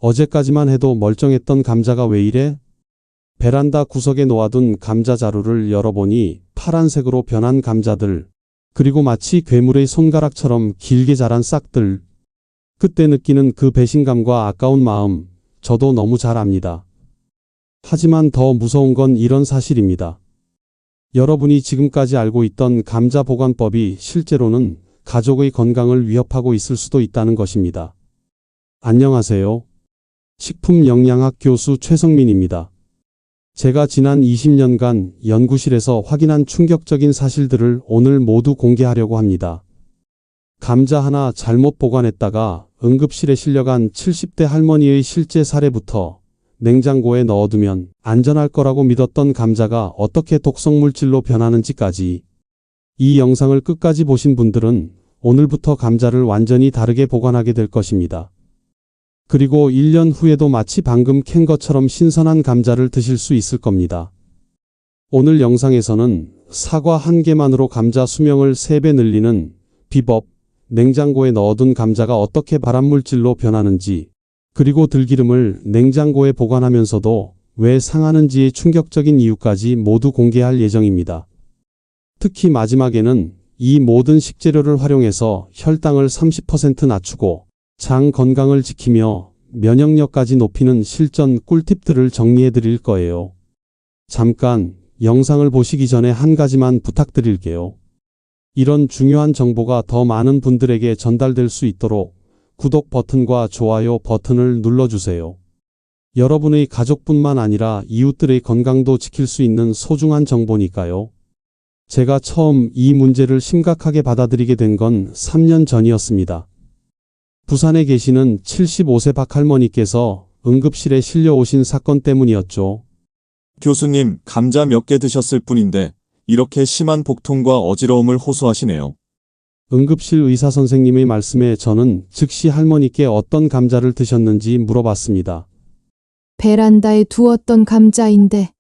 어제까지만 해도 멀쩡했던 감자가 왜 이래? 베란다 구석에 놓아둔 감자 자루를 열어보니 파란색으로 변한 감자들, 그리고 마치 괴물의 손가락처럼 길게 자란 싹들. 그때 느끼는 그 배신감과 아까운 마음, 저도 너무 잘 압니다. 하지만 더 무서운 건 이런 사실입니다. 여러분이 지금까지 알고 있던 감자 보관법이 실제로는 가족의 건강을 위협하고 있을 수도 있다는 것입니다. 안녕하세요. 식품영양학 교수 최성민입니다. 제가 지난 20년간 연구실에서 확인한 충격적인 사실들을 오늘 모두 공개하려고 합니다. 감자 하나 잘못 보관했다가 응급실에 실려간 70대 할머니의 실제 사례부터 냉장고에 넣어두면 안전할 거라고 믿었던 감자가 어떻게 독성물질로 변하는지까지, 이 영상을 끝까지 보신 분들은 오늘부터 감자를 완전히 다르게 보관하게 될 것입니다. 그리고 1년 후에도 마치 방금 캔 것처럼 신선한 감자를 드실 수 있을 겁니다. 오늘 영상에서는 사과 한 개만으로 감자 수명을 3배 늘리는 비법, 냉장고에 넣어둔 감자가 어떻게 발암물질로 변하는지, 그리고 들기름을 냉장고에 보관하면서도 왜 상하는지의 충격적인 이유까지 모두 공개할 예정입니다. 특히 마지막에는 이 모든 식재료를 활용해서 혈당을 30% 낮추고 장 건강을 지키며 면역력까지 높이는 실전 꿀팁들을 정리해 드릴 거예요. 잠깐 영상을 보시기 전에 한 가지만 부탁드릴게요. 이런 중요한 정보가 더 많은 분들에게 전달될 수 있도록 구독 버튼과 좋아요 버튼을 눌러주세요. 여러분의 가족뿐만 아니라 이웃들의 건강도 지킬 수 있는 소중한 정보니까요. 제가 처음 이 문제를 심각하게 받아들이게 된 건 3년 전이었습니다. 부산에 계시는 75세 박할머니께서 응급실에 실려오신 사건 때문이었죠. 교수님, 감자 몇 개 드셨을 뿐인데 이렇게 심한 복통과 어지러움을 호소하시네요. 응급실 의사 선생님의 말씀에 저는 즉시 할머니께 어떤 감자를 드셨는지 물어봤습니다. 베란다에 두었던 감자인데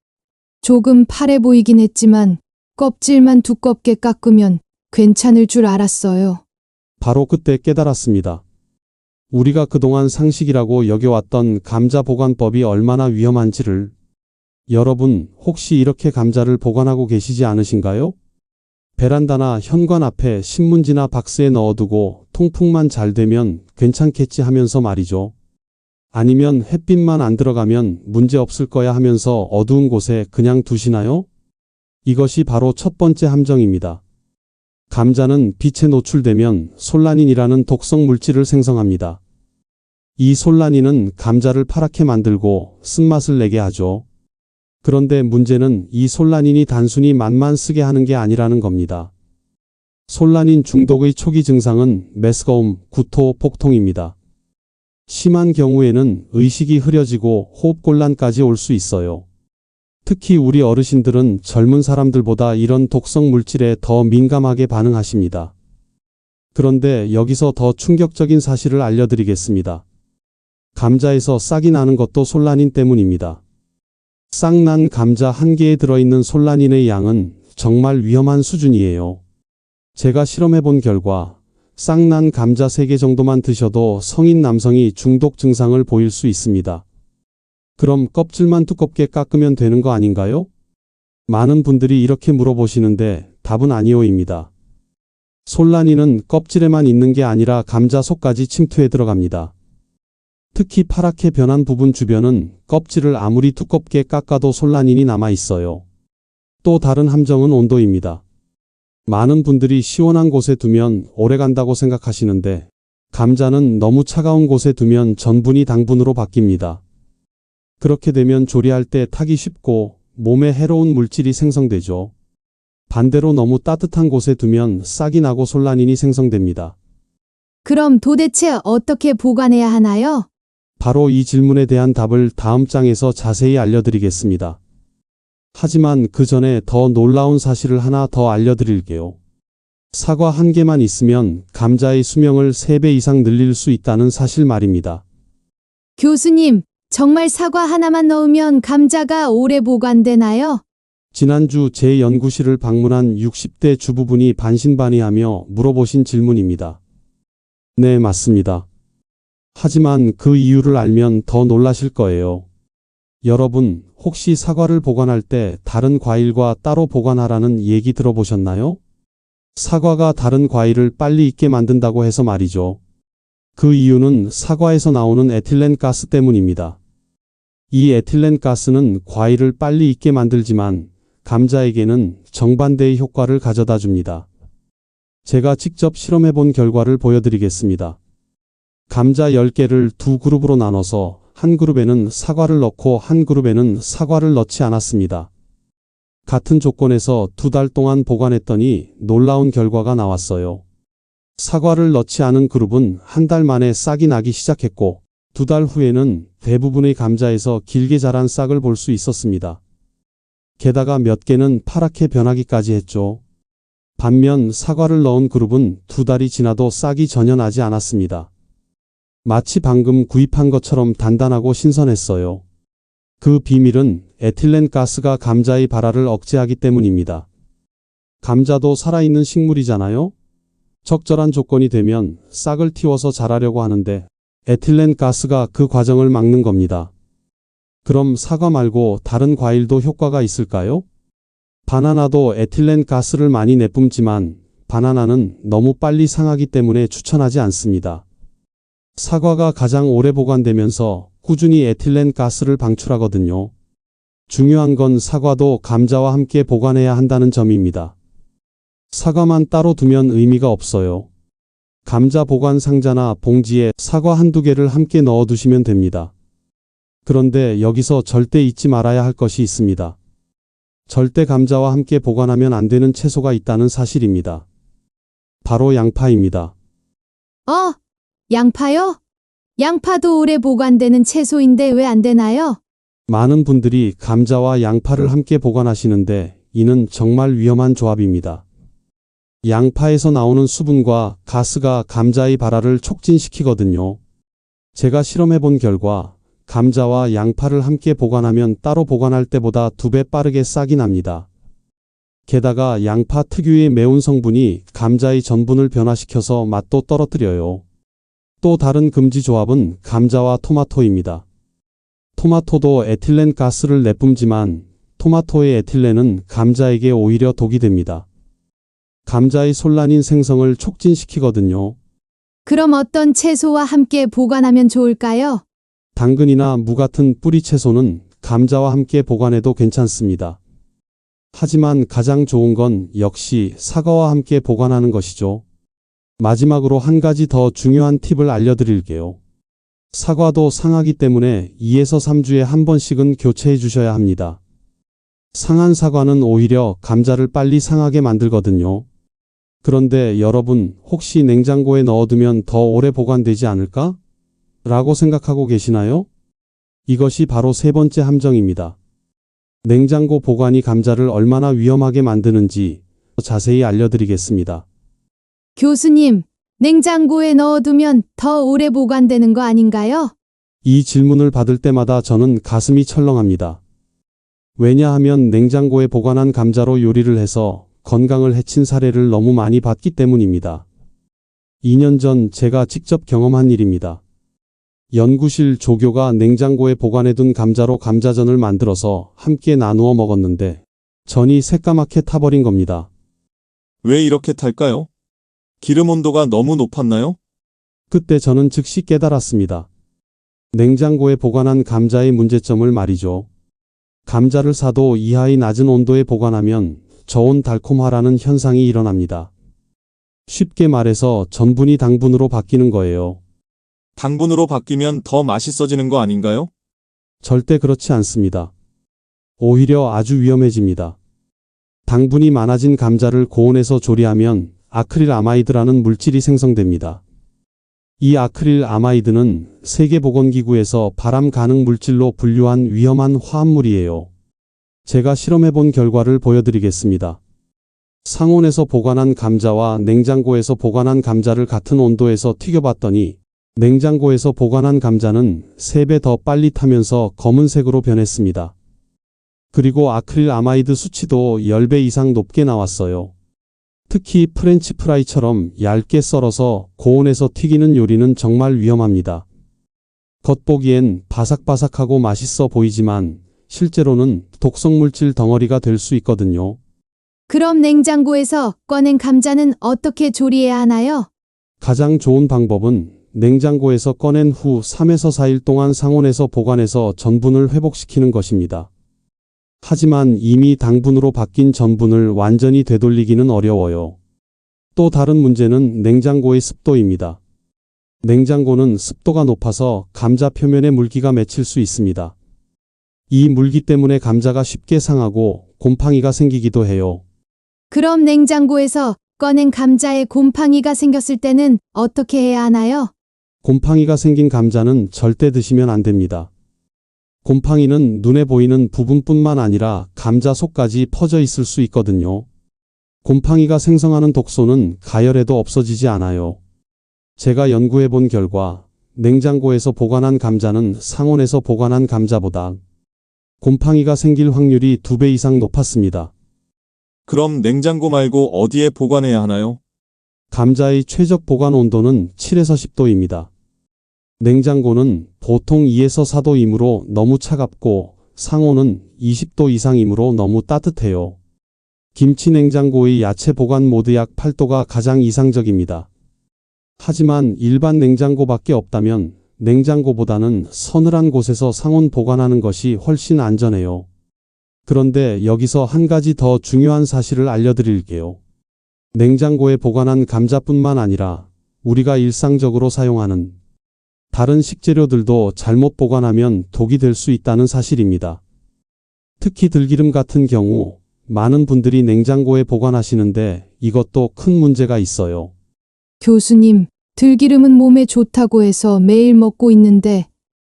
조금 파래 보이긴 했지만 껍질만 두껍게 깎으면 괜찮을 줄 알았어요. 바로 그때 깨달았습니다. 우리가 그동안 상식이라고 여겨왔던 감자 보관법이 얼마나 위험한지를. 여러분, 혹시 이렇게 감자를 보관하고 계시지 않으신가요? 베란다나 현관 앞에 신문지나 박스에 넣어두고 통풍만 잘 되면 괜찮겠지 하면서 말이죠. 아니면 햇빛만 안 들어가면 문제 없을 거야 하면서 어두운 곳에 그냥 두시나요? 이것이 바로 첫 번째 함정입니다. 감자는 빛에 노출되면 솔라닌이라는 독성 물질을 생성합니다. 이 솔라닌은 감자를 파랗게 만들고 쓴맛을 내게 하죠. 그런데 문제는 이 솔라닌이 단순히 맛만 쓰게 하는 게 아니라는 겁니다. 솔라닌 중독의 초기 증상은 메스꺼움, 구토, 복통입니다. 심한 경우에는 의식이 흐려지고 호흡곤란까지 올 수 있어요. 특히 우리 어르신들은 젊은 사람들보다 이런 독성 물질에 더 민감하게 반응하십니다. 그런데 여기서 더 충격적인 사실을 알려드리겠습니다. 감자에서 싹이 나는 것도 솔라닌 때문입니다. 싹 난 감자 한 개에 들어있는 솔라닌의 양은 정말 위험한 수준이에요. 제가 실험해본 결과 싹 난 감자 3개 정도만 드셔도 성인 남성이 중독 증상을 보일 수 있습니다. 그럼 껍질만 두껍게 깎으면 되는 거 아닌가요? 많은 분들이 이렇게 물어보시는데 답은 아니오입니다. 솔라닌은 껍질에만 있는 게 아니라 감자 속까지 침투해 들어갑니다. 특히 파랗게 변한 부분 주변은 껍질을 아무리 두껍게 깎아도 솔라닌이 남아 있어요. 또 다른 함정은 온도입니다. 많은 분들이 시원한 곳에 두면 오래 간다고 생각하시는데 감자는 너무 차가운 곳에 두면 전분이 당분으로 바뀝니다. 그렇게 되면 조리할 때 타기 쉽고 몸에 해로운 물질이 생성되죠. 반대로 너무 따뜻한 곳에 두면 싹이 나고 솔라닌이 생성됩니다. 그럼 도대체 어떻게 보관해야 하나요? 바로 이 질문에 대한 답을 다음 장에서 자세히 알려드리겠습니다. 하지만 그 전에 더 놀라운 사실을 하나 더 알려드릴게요. 사과 한 개만 있으면 감자의 수명을 3배 이상 늘릴 수 있다는 사실 말입니다. 교수님, 정말 사과 하나만 넣으면 감자가 오래 보관되나요? 지난주 제 연구실을 방문한 60대 주부분이 반신반의하며 물어보신 질문입니다. 네, 맞습니다. 하지만 그 이유를 알면 더 놀라실 거예요. 여러분, 혹시 사과를 보관할 때 다른 과일과 따로 보관하라는 얘기 들어보셨나요? 사과가 다른 과일을 빨리 익게 만든다고 해서 말이죠. 그 이유는 사과에서 나오는 에틸렌 가스 때문입니다. 이 에틸렌 가스는 과일을 빨리 익게 만들지만 감자에게는 정반대의 효과를 가져다 줍니다. 제가 직접 실험해 본 결과를 보여드리겠습니다. 감자 10개를 두 그룹으로 나눠서 한 그룹에는 사과를 넣고 한 그룹에는 사과를 넣지 않았습니다. 같은 조건에서 2달 동안 보관했더니 놀라운 결과가 나왔어요. 사과를 넣지 않은 그룹은 한 달 만에 싹이 나기 시작했고 2달 후에는 대부분의 감자에서 길게 자란 싹을 볼 수 있었습니다. 게다가 몇 개는 파랗게 변하기까지 했죠. 반면 사과를 넣은 그룹은 2달이 지나도 싹이 전혀 나지 않았습니다. 마치 방금 구입한 것처럼 단단하고 신선했어요. 그 비밀은 에틸렌 가스가 감자의 발화를 억제하기 때문입니다. 감자도 살아있는 식물이잖아요? 적절한 조건이 되면 싹을 틔워서 자라려고 하는데 에틸렌 가스가 그 과정을 막는 겁니다. 그럼 사과 말고 다른 과일도 효과가 있을까요? 바나나도 에틸렌 가스를 많이 내뿜지만 바나나는 너무 빨리 상하기 때문에 추천하지 않습니다. 사과가 가장 오래 보관되면서 꾸준히 에틸렌 가스를 방출하거든요. 중요한 건 사과도 감자와 함께 보관해야 한다는 점입니다. 사과만 따로 두면 의미가 없어요. 감자 보관 상자나 봉지에 사과 한두 개를 함께 넣어 두시면 됩니다. 그런데 여기서 절대 잊지 말아야 할 것이 있습니다. 절대 감자와 함께 보관하면 안 되는 채소가 있다는 사실입니다. 바로 양파입니다. 양파요? 양파도 오래 보관되는 채소인데 왜 안 되나요? 많은 분들이 감자와 양파를 함께 보관하시는데 이는 정말 위험한 조합입니다. 양파에서 나오는 수분과 가스가 감자의 발화를 촉진시키거든요. 제가 실험해 본 결과 감자와 양파를 함께 보관하면 따로 보관할 때보다 2배 빠르게 싹이 납니다. 게다가 양파 특유의 매운 성분이 감자의 전분을 변화시켜서 맛도 떨어뜨려요. 또 다른 금지 조합은 감자와 토마토입니다. 토마토도 에틸렌 가스를 내뿜지만 토마토의 에틸렌은 감자에게 오히려 독이 됩니다. 감자의 솔라닌 생성을 촉진시키거든요. 그럼 어떤 채소와 함께 보관하면 좋을까요? 당근이나 무 같은 뿌리 채소는 감자와 함께 보관해도 괜찮습니다. 하지만 가장 좋은 건 역시 사과와 함께 보관하는 것이죠. 마지막으로 한 가지 더 중요한 팁을 알려드릴게요. 사과도 상하기 때문에 2에서 3주에 한 번씩은 교체해 주셔야 합니다. 상한 사과는 오히려 감자를 빨리 상하게 만들거든요. 그런데 여러분, 혹시 냉장고에 넣어두면 더 오래 보관되지 않을까? 라고 생각하고 계시나요? 이것이 바로 3번째 함정입니다. 냉장고 보관이 감자를 얼마나 위험하게 만드는지 자세히 알려드리겠습니다. 교수님, 냉장고에 넣어두면 더 오래 보관되는 거 아닌가요? 이 질문을 받을 때마다 저는 가슴이 철렁합니다. 왜냐하면 냉장고에 보관한 감자로 요리를 해서 건강을 해친 사례를 너무 많이 봤기 때문입니다. 2년 전 제가 직접 경험한 일입니다. 연구실 조교가 냉장고에 보관해둔 감자로 감자전을 만들어서 함께 나누어 먹었는데 전이 새까맣게 타버린 겁니다. 왜 이렇게 탈까요? 기름 온도가 너무 높았나요? 그때 저는 즉시 깨달았습니다. 냉장고에 보관한 감자의 문제점을 말이죠. 감자를 사도 이하의 낮은 온도에 보관하면 저온 달콤화라는 현상이 일어납니다. 쉽게 말해서 전분이 당분으로 바뀌는 거예요. 당분으로 바뀌면 더 맛있어지는 거 아닌가요? 절대 그렇지 않습니다. 오히려 아주 위험해집니다. 당분이 많아진 감자를 고온에서 조리하면 아크릴 아마이드라는 물질이 생성됩니다. 이 아크릴 아마이드는 세계보건기구에서 발암 가능 물질로 분류한 위험한 화합물이에요. 제가 실험해 본 결과를 보여드리겠습니다. 상온에서 보관한 감자와 냉장고에서 보관한 감자를 같은 온도에서 튀겨봤더니 냉장고에서 보관한 감자는 3배 더 빨리 타면서 검은색으로 변했습니다. 그리고 아크릴 아마이드 수치도 10배 이상 높게 나왔어요. 특히 프렌치 프라이처럼 얇게 썰어서 고온에서 튀기는 요리는 정말 위험합니다. 겉보기엔 바삭바삭하고 맛있어 보이지만 실제로는 독성물질 덩어리가 될 수 있거든요. 그럼 냉장고에서 꺼낸 감자는 어떻게 조리해야 하나요? 가장 좋은 방법은 냉장고에서 꺼낸 후 3에서 4일 동안 상온에서 보관해서 전분을 회복시키는 것입니다. 하지만 이미 당분으로 바뀐 전분을 완전히 되돌리기는 어려워요. 또 다른 문제는 냉장고의 습도입니다. 냉장고는 습도가 높아서 감자 표면에 물기가 맺힐 수 있습니다. 이 물기 때문에 감자가 쉽게 상하고 곰팡이가 생기기도 해요. 그럼 냉장고에서 꺼낸 감자에 곰팡이가 생겼을 때는 어떻게 해야 하나요? 곰팡이가 생긴 감자는 절대 드시면 안 됩니다. 곰팡이는 눈에 보이는 부분뿐만 아니라 감자 속까지 퍼져 있을 수 있거든요. 곰팡이가 생성하는 독소는 가열해도 없어지지 않아요. 제가 연구해 본 결과 냉장고에서 보관한 감자는 상온에서 보관한 감자보다 곰팡이가 생길 확률이 2배 이상 높았습니다. 그럼 냉장고 말고 어디에 보관해야 하나요? 감자의 최적 보관 온도는 7에서 10도입니다. 냉장고는 보통 2에서 4도이므로 너무 차갑고 상온은 20도 이상이므로 너무 따뜻해요. 김치 냉장고의 야채 보관 모드 약 8도가 가장 이상적입니다. 하지만 일반 냉장고밖에 없다면 냉장고보다는 서늘한 곳에서 상온 보관하는 것이 훨씬 안전해요. 그런데 여기서 한 가지 더 중요한 사실을 알려드릴게요. 냉장고에 보관한 감자뿐만 아니라 우리가 일상적으로 사용하는 다른 식재료들도 잘못 보관하면 독이 될 수 있다는 사실입니다. 특히 들기름 같은 경우 많은 분들이 냉장고에 보관하시는데 이것도 큰 문제가 있어요. 교수님, 들기름은 몸에 좋다고 해서 매일 먹고 있는데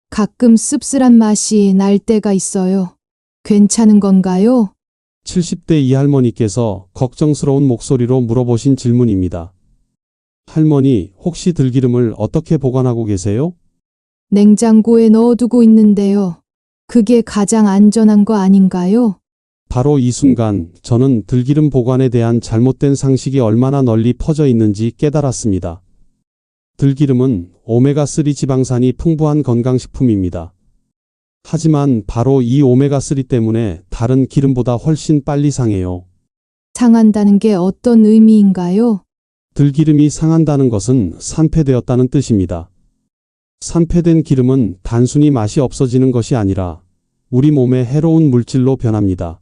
가끔 씁쓸한 맛이 날 때가 있어요. 괜찮은 건가요? 70대 이 할머니께서 걱정스러운 목소리로 물어보신 질문입니다. 할머니, 혹시 들기름을 어떻게 보관하고 계세요? 냉장고에 넣어두고 있는데요. 그게 가장 안전한 거 아닌가요? 바로 이 순간 저는 들기름 보관에 대한 잘못된 상식이 얼마나 널리 퍼져 있는지 깨달았습니다. 들기름은 오메가3 지방산이 풍부한 건강식품입니다. 하지만 바로 이 오메가3 때문에 다른 기름보다 훨씬 빨리 상해요. 상한다는 게 어떤 의미인가요? 들기름이 상한다는 것은 산패되었다는 뜻입니다. 산패된 기름은 단순히 맛이 없어지는 것이 아니라 우리 몸에 해로운 물질로 변합니다.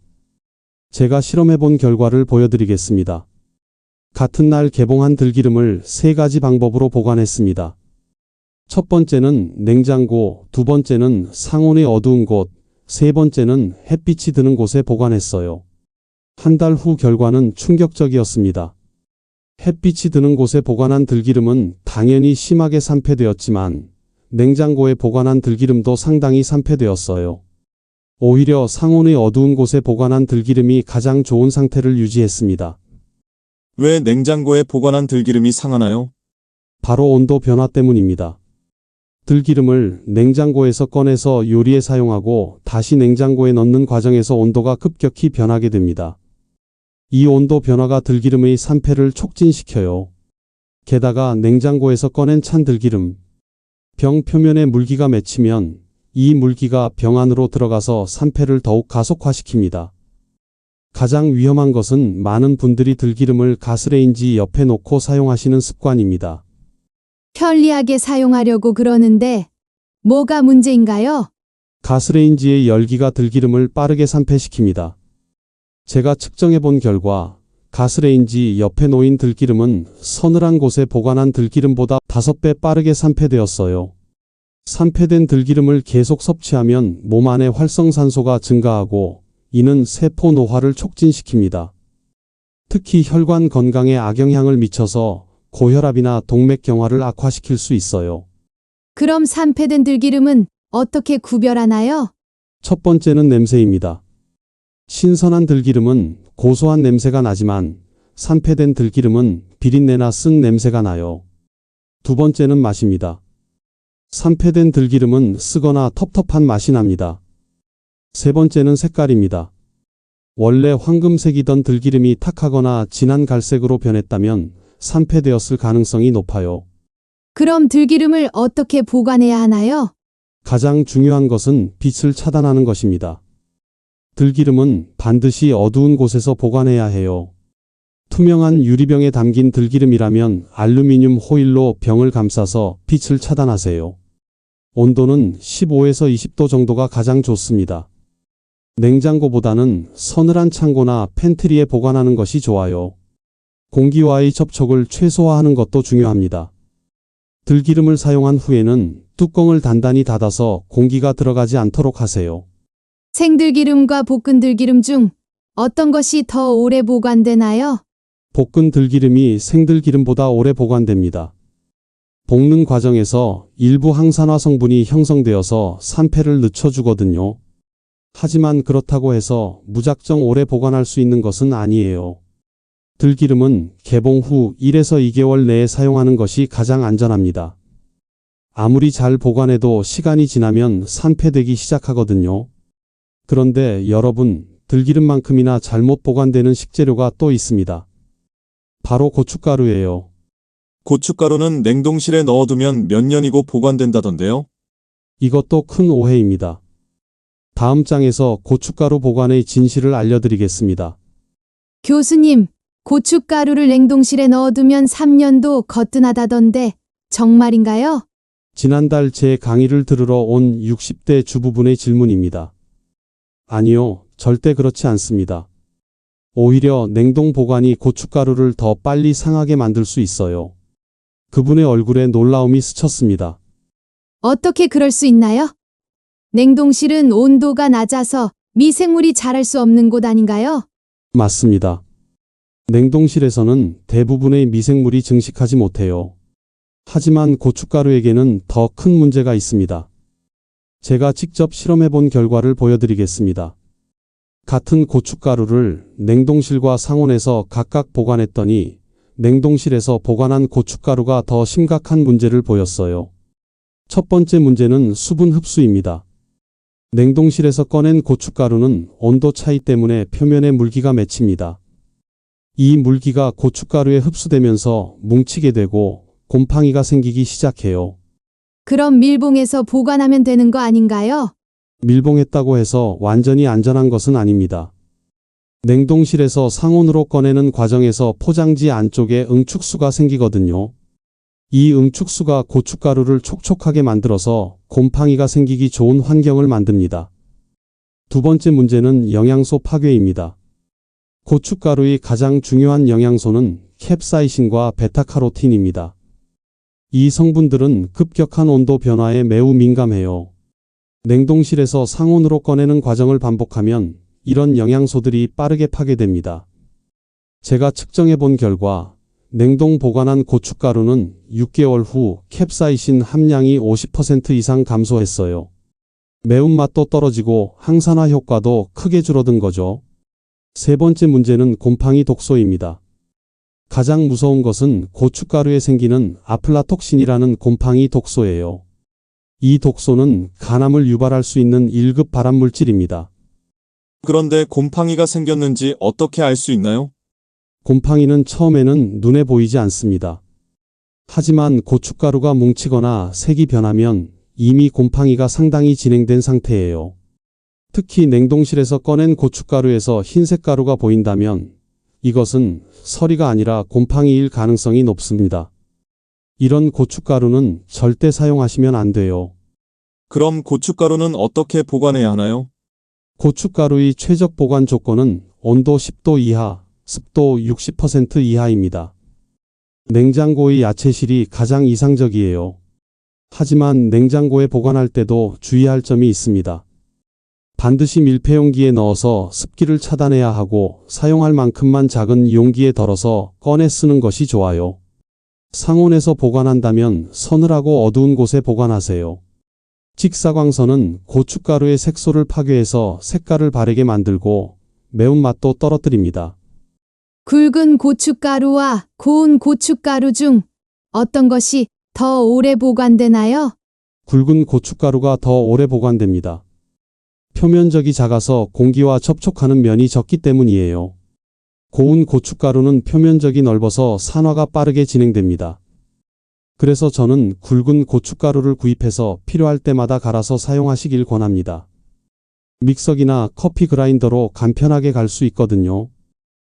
제가 실험해 본 결과를 보여드리겠습니다. 같은 날 개봉한 들기름을 3가지 방법으로 보관했습니다. 첫 번째는 냉장고, 두 번째는 상온의 어두운 곳, 세 번째는 햇빛이 드는 곳에 보관했어요. 한 달 후 결과는 충격적이었습니다. 햇빛이 드는 곳에 보관한 들기름은 당연히 심하게 산패되었지만 냉장고에 보관한 들기름도 상당히 산패되었어요. 오히려 상온의 어두운 곳에 보관한 들기름이 가장 좋은 상태를 유지했습니다. 왜 냉장고에 보관한 들기름이 상하나요? 바로 온도 변화 때문입니다. 들기름을 냉장고에서 꺼내서 요리에 사용하고 다시 냉장고에 넣는 과정에서 온도가 급격히 변하게 됩니다. 이 온도 변화가 들기름의 산패를 촉진시켜요. 게다가 냉장고에서 꺼낸 찬 들기름, 병 표면에 물기가 맺히면 이 물기가 병 안으로 들어가서 산패를 더욱 가속화시킵니다. 가장 위험한 것은 많은 분들이 들기름을 가스레인지 옆에 놓고 사용하시는 습관입니다. 편리하게 사용하려고 그러는데 뭐가 문제인가요? 가스레인지의 열기가 들기름을 빠르게 산패시킵니다. 제가 측정해 본 결과 가스레인지 옆에 놓인 들기름은 서늘한 곳에 보관한 들기름보다 5배 빠르게 산패되었어요. 산패된 들기름을 계속 섭취하면 몸 안에 활성산소가 증가하고 이는 세포 노화를 촉진시킵니다. 특히 혈관 건강에 악영향을 미쳐서 고혈압이나 동맥경화를 악화시킬 수 있어요. 그럼 산패된 들기름은 어떻게 구별하나요? 첫 번째는 냄새입니다. 신선한 들기름은 고소한 냄새가 나지만 산패된 들기름은 비린내나 쓴 냄새가 나요. 두 번째는 맛입니다. 산패된 들기름은 쓰거나 텁텁한 맛이 납니다. 세 번째는 색깔입니다. 원래 황금색이던 들기름이 탁하거나 진한 갈색으로 변했다면 산패되었을 가능성이 높아요. 그럼 들기름을 어떻게 보관해야 하나요? 가장 중요한 것은 빛을 차단하는 것입니다. 들기름은 반드시 어두운 곳에서 보관해야 해요. 투명한 유리병에 담긴 들기름이라면 알루미늄 호일로 병을 감싸서 빛을 차단하세요. 온도는 15에서 20도 정도가 가장 좋습니다. 냉장고보다는 서늘한 창고나 팬트리에 보관하는 것이 좋아요. 공기와의 접촉을 최소화하는 것도 중요합니다. 들기름을 사용한 후에는 뚜껑을 단단히 닫아서 공기가 들어가지 않도록 하세요. 생들기름과 볶은 들기름 중 어떤 것이 더 오래 보관되나요? 볶은 들기름이 생들기름보다 오래 보관됩니다. 볶는 과정에서 일부 항산화 성분이 형성되어서 산패를 늦춰주거든요. 하지만 그렇다고 해서 무작정 오래 보관할 수 있는 것은 아니에요. 들기름은 개봉 후 1에서 2개월 내에 사용하는 것이 가장 안전합니다. 아무리 잘 보관해도 시간이 지나면 산패되기 시작하거든요. 그런데 여러분, 들기름만큼이나 잘못 보관되는 식재료가 또 있습니다. 바로 고춧가루예요. 고춧가루는 냉동실에 넣어두면 몇 년이고 보관된다던데요? 이것도 큰 오해입니다. 다음 장에서 고춧가루 보관의 진실을 알려드리겠습니다. 교수님, 고춧가루를 냉동실에 넣어두면 3년도 거뜬하다던데 정말인가요? 지난달 제 강의를 들으러 온 60대 주부분의 질문입니다. 아니요, 절대 그렇지 않습니다. 오히려 냉동 보관이 고춧가루를 더 빨리 상하게 만들 수 있어요. 그분의 얼굴에 놀라움이 스쳤습니다. 어떻게 그럴 수 있나요? 냉동실은 온도가 낮아서 미생물이 자랄 수 없는 곳 아닌가요? 맞습니다. 냉동실에서는 대부분의 미생물이 증식하지 못해요. 하지만 고춧가루에게는 더 큰 문제가 있습니다. 제가 직접 실험해 본 결과를 보여드리겠습니다. 같은 고춧가루를 냉동실과 상온에서 각각 보관했더니 냉동실에서 보관한 고춧가루가 더 심각한 문제를 보였어요. 첫 번째 문제는 수분 흡수입니다. 냉동실에서 꺼낸 고춧가루는 온도 차이 때문에 표면에 물기가 맺힙니다. 이 물기가 고춧가루에 흡수되면서 뭉치게 되고 곰팡이가 생기기 시작해요. 그럼 밀봉해서 보관하면 되는 거 아닌가요? 밀봉했다고 해서 완전히 안전한 것은 아닙니다. 냉동실에서 상온으로 꺼내는 과정에서 포장지 안쪽에 응축수가 생기거든요. 이 응축수가 고춧가루를 촉촉하게 만들어서 곰팡이가 생기기 좋은 환경을 만듭니다. 두 번째 문제는 영양소 파괴입니다. 고춧가루의 가장 중요한 영양소는 캡사이신과 베타카로틴입니다. 이 성분들은 급격한 온도 변화에 매우 민감해요. 냉동실에서 상온으로 꺼내는 과정을 반복하면 이런 영양소들이 빠르게 파괴됩니다. 제가 측정해 본 결과 냉동 보관한 고춧가루는 6개월 후 캡사이신 함량이 50% 이상 감소했어요. 매운맛도 떨어지고 항산화 효과도 크게 줄어든 거죠. 세 번째 문제는 곰팡이 독소입니다. 가장 무서운 것은 고춧가루에 생기는 아플라톡신이라는 곰팡이 독소예요. 이 독소는 간암을 유발할 수 있는 1급 발암물질입니다. 그런데 곰팡이가 생겼는지 어떻게 알 수 있나요? 곰팡이는 처음에는 눈에 보이지 않습니다. 하지만 고춧가루가 뭉치거나 색이 변하면 이미 곰팡이가 상당히 진행된 상태예요. 특히 냉동실에서 꺼낸 고춧가루에서 흰색 가루가 보인다면 이것은 서리가 아니라 곰팡이일 가능성이 높습니다. 이런 고춧가루는 절대 사용하시면 안 돼요. 그럼 고춧가루는 어떻게 보관해야 하나요? 고춧가루의 최적 보관 조건은 온도 10도 이하, 습도 60% 이하입니다. 냉장고의 야채실이 가장 이상적이에요. 하지만 냉장고에 보관할 때도 주의할 점이 있습니다. 반드시 밀폐용기에 넣어서 습기를 차단해야 하고 사용할 만큼만 작은 용기에 덜어서 꺼내 쓰는 것이 좋아요. 상온에서 보관한다면 서늘하고 어두운 곳에 보관하세요. 직사광선은 고춧가루의 색소를 파괴해서 색깔을 바래게 만들고 매운맛도 떨어뜨립니다. 굵은 고춧가루와 고운 고춧가루 중 어떤 것이 더 오래 보관되나요? 굵은 고춧가루가 더 오래 보관됩니다. 표면적이 작아서 공기와 접촉하는 면이 적기 때문이에요. 고운 고춧가루는 표면적이 넓어서 산화가 빠르게 진행됩니다. 그래서 저는 굵은 고춧가루를 구입해서 필요할 때마다 갈아서 사용하시길 권합니다. 믹서기나 커피 그라인더로 간편하게 갈 수 있거든요.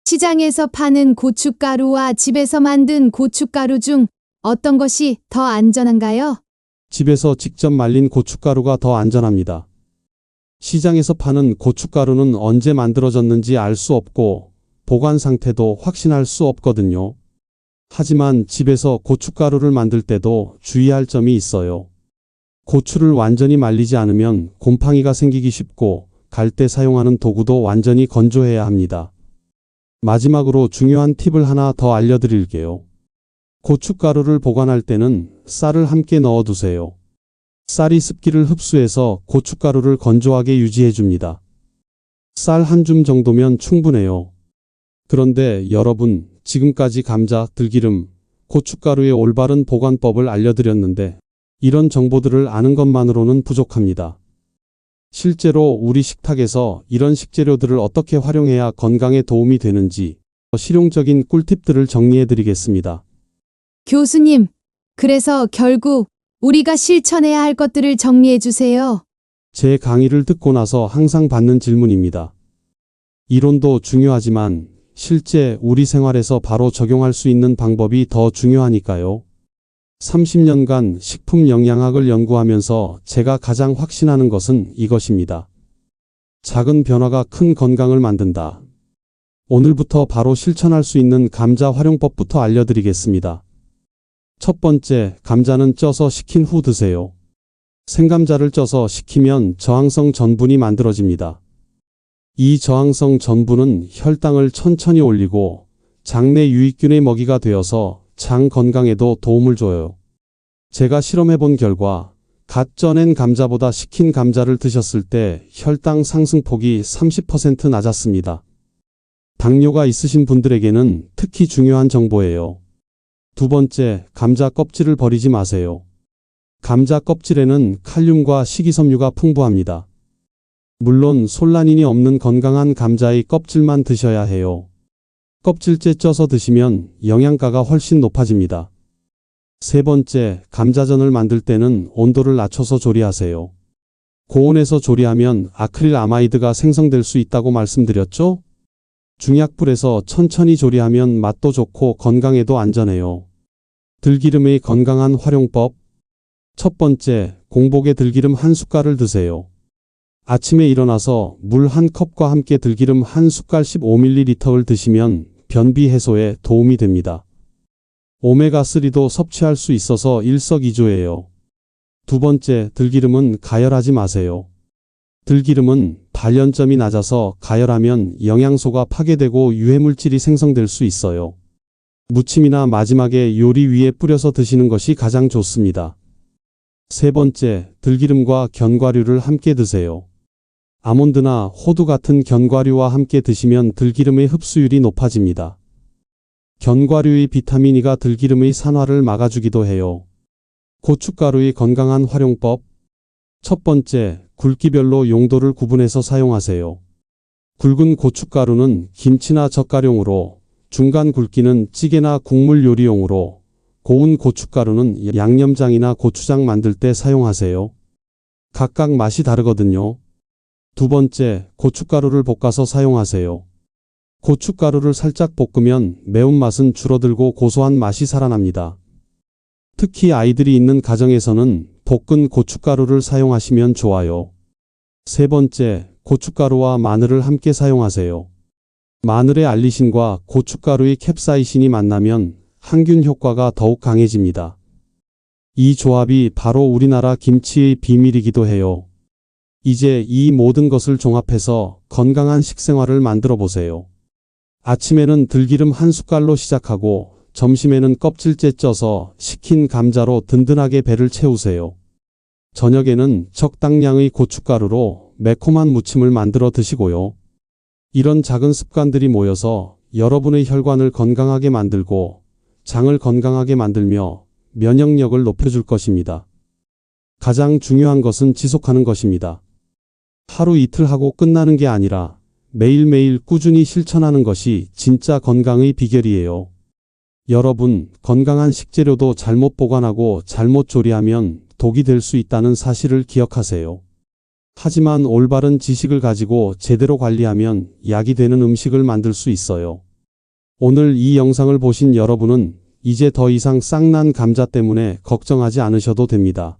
시장에서 파는 고춧가루와 집에서 만든 고춧가루 중 어떤 것이 더 안전한가요? 집에서 직접 말린 고춧가루가 더 안전합니다. 시장에서 파는 고춧가루는 언제 만들어졌는지 알 수 없고 보관 상태도 확신할 수 없거든요. 하지만 집에서 고춧가루를 만들 때도 주의할 점이 있어요. 고추를 완전히 말리지 않으면 곰팡이가 생기기 쉽고 갈 때 사용하는 도구도 완전히 건조해야 합니다. 마지막으로 중요한 팁을 하나 더 알려드릴게요. 고춧가루를 보관할 때는 쌀을 함께 넣어두세요. 쌀이 습기를 흡수해서 고춧가루를 건조하게 유지해줍니다. 쌀 한 줌 정도면 충분해요. 그런데 여러분, 지금까지 감자, 들기름, 고춧가루의 올바른 보관법을 알려드렸는데 이런 정보들을 아는 것만으로는 부족합니다. 실제로 우리 식탁에서 이런 식재료들을 어떻게 활용해야 건강에 도움이 되는지 실용적인 꿀팁들을 정리해드리겠습니다. 교수님, 그래서 결국 우리가 실천해야 할 것들을 정리해 주세요. 제 강의를 듣고 나서 항상 받는 질문입니다. 이론도 중요하지만 실제 우리 생활에서 바로 적용할 수 있는 방법이 더 중요하니까요. 30년간 식품 영양학을 연구하면서 제가 가장 확신하는 것은 이것입니다. 작은 변화가 큰 건강을 만든다. 오늘부터 바로 실천할 수 있는 감자 활용법부터 알려드리겠습니다. 첫 번째, 감자는 쪄서 식힌 후 드세요. 생감자를 쪄서 식히면 저항성 전분이 만들어집니다. 이 저항성 전분은 혈당을 천천히 올리고 장내 유익균의 먹이가 되어서 장 건강에도 도움을 줘요. 제가 실험해본 결과 갓 쪄낸 감자보다 식힌 감자를 드셨을 때 혈당 상승폭이 30% 낮았습니다. 당뇨가 있으신 분들에게는 특히 중요한 정보예요. 두 번째, 감자 껍질을 버리지 마세요. 감자 껍질에는 칼륨과 식이섬유가 풍부합니다. 물론 솔라닌이 없는 건강한 감자의 껍질만 드셔야 해요. 껍질째 쪄서 드시면 영양가가 훨씬 높아집니다. 세 번째, 감자전을 만들 때는 온도를 낮춰서 조리하세요. 고온에서 조리하면 아크릴 아마이드가 생성될 수 있다고 말씀드렸죠? 중약불에서 천천히 조리하면 맛도 좋고 건강에도 안전해요. 들기름의 건강한 활용법. 첫 번째, 공복에 들기름 한 숟갈을 드세요. 아침에 일어나서 물 한 컵과 함께 들기름 한 숟갈 15ml를 드시면 변비 해소에 도움이 됩니다. 오메가3도 섭취할 수 있어서 일석이조예요. 두 번째, 들기름은 가열하지 마세요. 들기름은 발연점이 낮아서 가열하면 영양소가 파괴되고 유해물질이 생성될 수 있어요. 무침이나 마지막에 요리 위에 뿌려서 드시는 것이 가장 좋습니다. 세 번째, 들기름과 견과류를 함께 드세요. 아몬드나 호두 같은 견과류와 함께 드시면 들기름의 흡수율이 높아집니다. 견과류의 비타민 E가 들기름의 산화를 막아주기도 해요. 고춧가루의 건강한 활용법. 첫 번째, 굵기별로 용도를 구분해서 사용하세요. 굵은 고춧가루는 김치나 젓갈용으로, 중간 굵기는 찌개나 국물 요리용으로, 고운 고춧가루는 양념장이나 고추장 만들 때 사용하세요. 각각 맛이 다르거든요. 두 번째, 고춧가루를 볶아서 사용하세요. 고춧가루를 살짝 볶으면 매운맛은 줄어들고 고소한 맛이 살아납니다. 특히 아이들이 있는 가정에서는 볶은 고춧가루를 사용하시면 좋아요. 세 번째, 고춧가루와 마늘을 함께 사용하세요. 마늘의 알리신과 고춧가루의 캡사이신이 만나면 항균 효과가 더욱 강해집니다. 이 조합이 바로 우리나라 김치의 비밀이기도 해요. 이제 이 모든 것을 종합해서 건강한 식생활을 만들어 보세요. 아침에는 들기름 한 숟갈로 시작하고 점심에는 껍질째 쪄서 식힌 감자로 든든하게 배를 채우세요. 저녁에는 적당량의 고춧가루로 매콤한 무침을 만들어 드시고요. 이런 작은 습관들이 모여서 여러분의 혈관을 건강하게 만들고 장을 건강하게 만들며 면역력을 높여줄 것입니다. 가장 중요한 것은 지속하는 것입니다. 하루 이틀 하고 끝나는 게 아니라 매일매일 꾸준히 실천하는 것이 진짜 건강의 비결이에요. 여러분, 건강한 식재료도 잘못 보관하고 잘못 조리하면 독이 될 수 있다는 사실을 기억하세요. 하지만 올바른 지식을 가지고 제대로 관리하면 약이 되는 음식을 만들 수 있어요. 오늘 이 영상을 보신 여러분은 이제 더 이상 쌍난 감자 때문에 걱정하지 않으셔도 됩니다.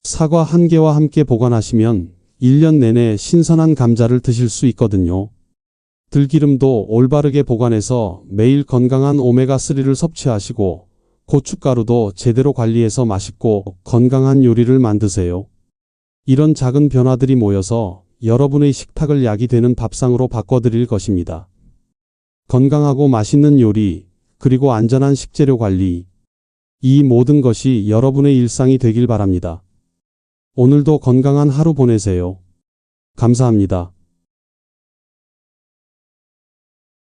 사과 한 개와 함께 보관하시면 1년 내내 신선한 감자를 드실 수 있거든요. 들기름도 올바르게 보관해서 매일 건강한 오메가3를 섭취하시고 고춧가루도 제대로 관리해서 맛있고 건강한 요리를 만드세요. 이런 작은 변화들이 모여서 여러분의 식탁을 약이 되는 밥상으로 바꿔드릴 것입니다. 건강하고 맛있는 요리, 그리고 안전한 식재료 관리, 이 모든 것이 여러분의 일상이 되길 바랍니다. 오늘도 건강한 하루 보내세요. 감사합니다.